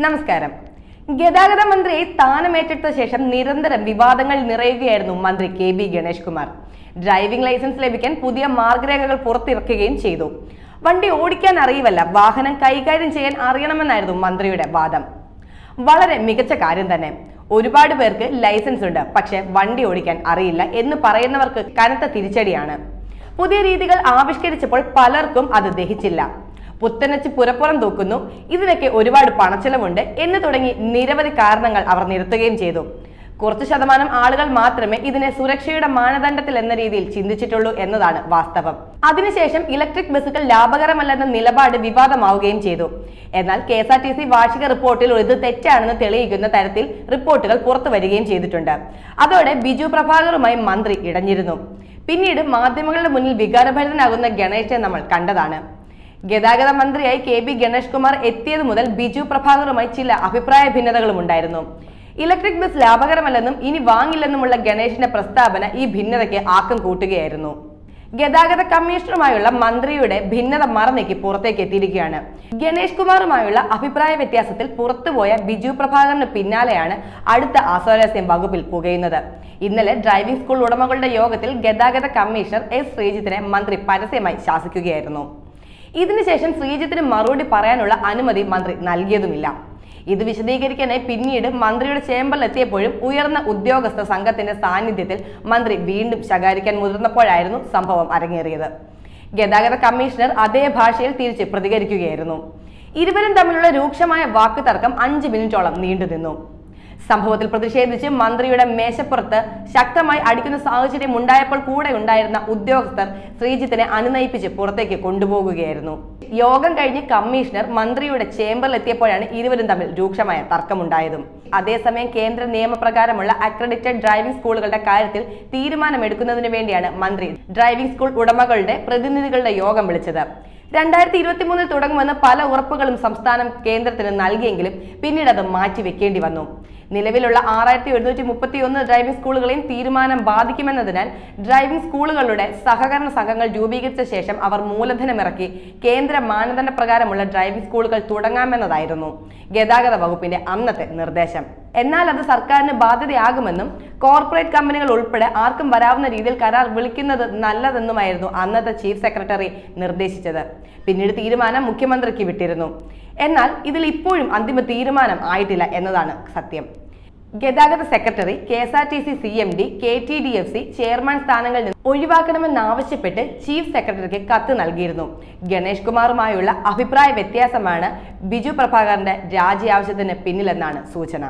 നമസ്കാരം. ഗതാഗത മന്ത്രിയെ സ്ഥാനമേറ്റെടുത്ത ശേഷം നിരന്തരം വിവാദങ്ങൾ നിറയുകയായിരുന്നു മന്ത്രി KB Ganesh Kumar. Driving licence ലഭിക്കാൻ പുതിയ മാർഗരേഖകൾ പുറത്തിറക്കുകയും ചെയ്തു. വണ്ടി ഓടിക്കാൻ അറിയുവല്ല, വാഹനം കൈകാര്യം ചെയ്യാൻ അറിയണമെന്നായിരുന്നു മന്ത്രിയുടെ വാദം. വളരെ മികച്ച കാര്യം തന്നെ. ഒരുപാട് പേർക്ക് ലൈസൻസ് ഉണ്ട്, പക്ഷെ വണ്ടി ഓടിക്കാൻ അറിയില്ല എന്ന് പറയുന്നവർക്ക് കനത്ത തിരിച്ചടിയാണ്. പുതിയ രീതികൾ ആവിഷ്കരിച്ചപ്പോൾ പലർക്കും അത് ദഹിച്ചില്ല. പുത്തനച്ച് പുരപ്പുറം തൂക്കുന്നു, ഇതിനൊക്കെ ഒരുപാട് പണച്ചെലവുണ്ട് എന്ന് തുടങ്ങി നിരവധി കാരണങ്ങൾ അവർ നിരത്തുകയും ചെയ്തു. കുറച്ചു ശതമാനം ആളുകൾ മാത്രമേ ഇതിനെ സുരക്ഷയുടെ മാനദണ്ഡത്തിൽ എന്ന രീതിയിൽ ചിന്തിച്ചിട്ടുള്ളൂ എന്നതാണ് വാസ്തവം. അതിനുശേഷം ഇലക്ട്രിക് ബസ്സുകൾ ലാഭകരമല്ലെന്ന നിലപാട് വിവാദമാവുകയും ചെയ്തു. എന്നാൽ KSRTC വാർഷിക റിപ്പോർട്ടിൽ ഇത് തെറ്റാണെന്ന് തെളിയിക്കുന്ന തരത്തിൽ റിപ്പോർട്ടുകൾ പുറത്തു വരികയും ചെയ്തിട്ടുണ്ട്. അതോടെ ബിജു പ്രഭാകറുമായി മന്ത്രി ഇടഞ്ഞിരുന്നു. പിന്നീട് മാധ്യമങ്ങളുടെ മുന്നിൽ വികാരഭരിതനാകുന്ന ഗണേശനെ നമ്മൾ കണ്ടതാണ്. ഗതാഗത മന്ത്രിയായി KB ഗണേഷ് കുമാർ എത്തിയത് മുതൽ ബിജു പ്രഭാകറുമായി ചില അഭിപ്രായ ഭിന്നതകളും ഉണ്ടായിരുന്നു. ഇലക്ട്രിക് ബസ് ലാഭകരമല്ലെന്നും ഇനി വാങ്ങില്ലെന്നുമുള്ള ഗണേഷിന്റെ പ്രസ്താവന ഈ ഭിന്നതയ്ക്ക് ആക്കം കൂട്ടുകയായിരുന്നു. ഗതാഗത കമ്മീഷണറുമായുള്ള മന്ത്രിയുടെ ഭിന്നത മറന്നേക്ക് പുറത്തേക്ക് എത്തിയിരിക്കുകയാണ്. ഗണേഷ് കുമാറുമായുള്ള അഭിപ്രായ വ്യത്യാസത്തിൽ പുറത്തുപോയ ബിജു പ്രഭാകറിന് പിന്നാലെയാണ് അടുത്ത അസ്വാരസ്യം വകുപ്പിൽ പുകയുന്നത്. ഇന്നലെ ഡ്രൈവിംഗ് സ്കൂൾ ഉടമകളുടെ യോഗത്തിൽ ഗതാഗത കമ്മീഷണർ S ശ്രീജിത്തിനെ മന്ത്രി പരസ്യമായി ശാസിക്കുകയായിരുന്നു. ഇതിനുശേഷം ശ്രീജിത്തിന് മറുപടി പറയാനുള്ള അനുമതി മന്ത്രി നൽകിയതുമില്ല. ഇത് വിശദീകരിക്കാനായി പിന്നീട് മന്ത്രിയുടെ ചേംബറിലെത്തിയപ്പോഴും ഉയർന്ന ഉദ്യോഗസ്ഥ സംഘത്തിന്റെ സാന്നിധ്യത്തിൽ മന്ത്രി വീണ്ടും ശകാരിക്കാൻ മുതിർന്നപ്പോഴായിരുന്നു സംഭവം അരങ്ങേറിയത്. ഗതാഗത കമ്മീഷണർ അതേ ഭാഷയിൽ തിരിച്ച് പ്രതികരിക്കുകയായിരുന്നു. ഇരുവരും തമ്മിലുള്ള രൂക്ഷമായ വാക്കുതർക്കം 5 മിനിറ്റോളം നീണ്ടുനിന്നു. സംഭവത്തിൽ പ്രതിഷേധിച്ച് മന്ത്രിയുടെ മേശപ്പുറത്ത് ശക്തമായി അടിക്കുന്ന സാഹചര്യം ഉണ്ടായപ്പോൾ കൂടെ ഉണ്ടായിരുന്ന ഉദ്യോഗസ്ഥർ ശ്രീജിത്തിനെ അനുനയിപ്പിച്ച് പുറത്തേക്ക് കൊണ്ടുപോകുകയായിരുന്നു. യോഗം കഴിഞ്ഞ് കമ്മീഷണർ മന്ത്രിയുടെ ചേംബറിലെത്തിയപ്പോഴാണ് ഇരുവരും തമ്മിൽ രൂക്ഷമായ തർക്കമുണ്ടായതും. അതേസമയം കേന്ദ്ര നിയമപ്രകാരമുള്ള അക്രഡിറ്റഡ് ഡ്രൈവിംഗ് സ്കൂളുകളുടെ കാര്യത്തിൽ തീരുമാനമെടുക്കുന്നതിന് വേണ്ടിയാണ് മന്ത്രി ഡ്രൈവിംഗ് സ്കൂൾ ഉടമകളുടെ പ്രതിനിധികളുടെ യോഗം വിളിച്ചത്. 2023 തുടങ്ങുമെന്ന് പല ഉറപ്പുകളും സംസ്ഥാനം കേന്ദ്രത്തിന് നൽകിയെങ്കിലും പിന്നീട് അത് മാറ്റിവെക്കേണ്ടി വന്നു. നിലവിലുള്ള 6731 ഡ്രൈവിംഗ് സ്കൂളുകളെയും തീരുമാനം ബാധിക്കുമെന്നതിനാൽ ഡ്രൈവിംഗ് സ്കൂളുകളുടെ സഹകരണ സംഘങ്ങൾ രൂപീകരിച്ച ശേഷം അവർ മൂലധനമിറക്കി കേന്ദ്ര മാനദണ്ഡ പ്രകാരമുള്ള ഡ്രൈവിംഗ് സ്കൂളുകൾ തുടങ്ങാമെന്നതായിരുന്നു ഗതാഗത വകുപ്പിന്റെ അന്നത്തെ നിർദ്ദേശം. എന്നാൽ അത് സർക്കാരിന് ബാധ്യതയാകുമെന്നും കോർപ്പറേറ്റ് കമ്പനികൾ ഉൾപ്പെടെ ആർക്കും വരാവുന്ന രീതിയിൽ കരാർ വിളിക്കുന്നത് നല്ലതെന്നുമായിരുന്നു അന്നത്തെ ചീഫ് സെക്രട്ടറി നിർദ്ദേശിച്ചത്. പിന്നീട് തീരുമാനം മുഖ്യമന്ത്രിക്ക് വിട്ടിരുന്നു. എന്നാൽ ഇതിൽ ഇപ്പോഴും അന്തിമ തീരുമാനം ആയിട്ടില്ല എന്നതാണ് സത്യം. ഗതാഗത secretary, KSRTC CMD, KTDFC chairman സ്ഥാനങ്ങളിൽ നിന്ന് ഒഴിവാക്കണമെന്നാവശ്യപ്പെട്ട് ചീഫ് സെക്രട്ടറിക്ക് കത്ത് നൽകിയിരുന്നു. ഗണേഷ് കുമാറുമായുള്ള അഭിപ്രായ വ്യത്യാസമാണ് ബിജു പ്രഭാകറിന്റെ രാജി ആവശ്യത്തിന് പിന്നിലെന്നാണ് സൂചന.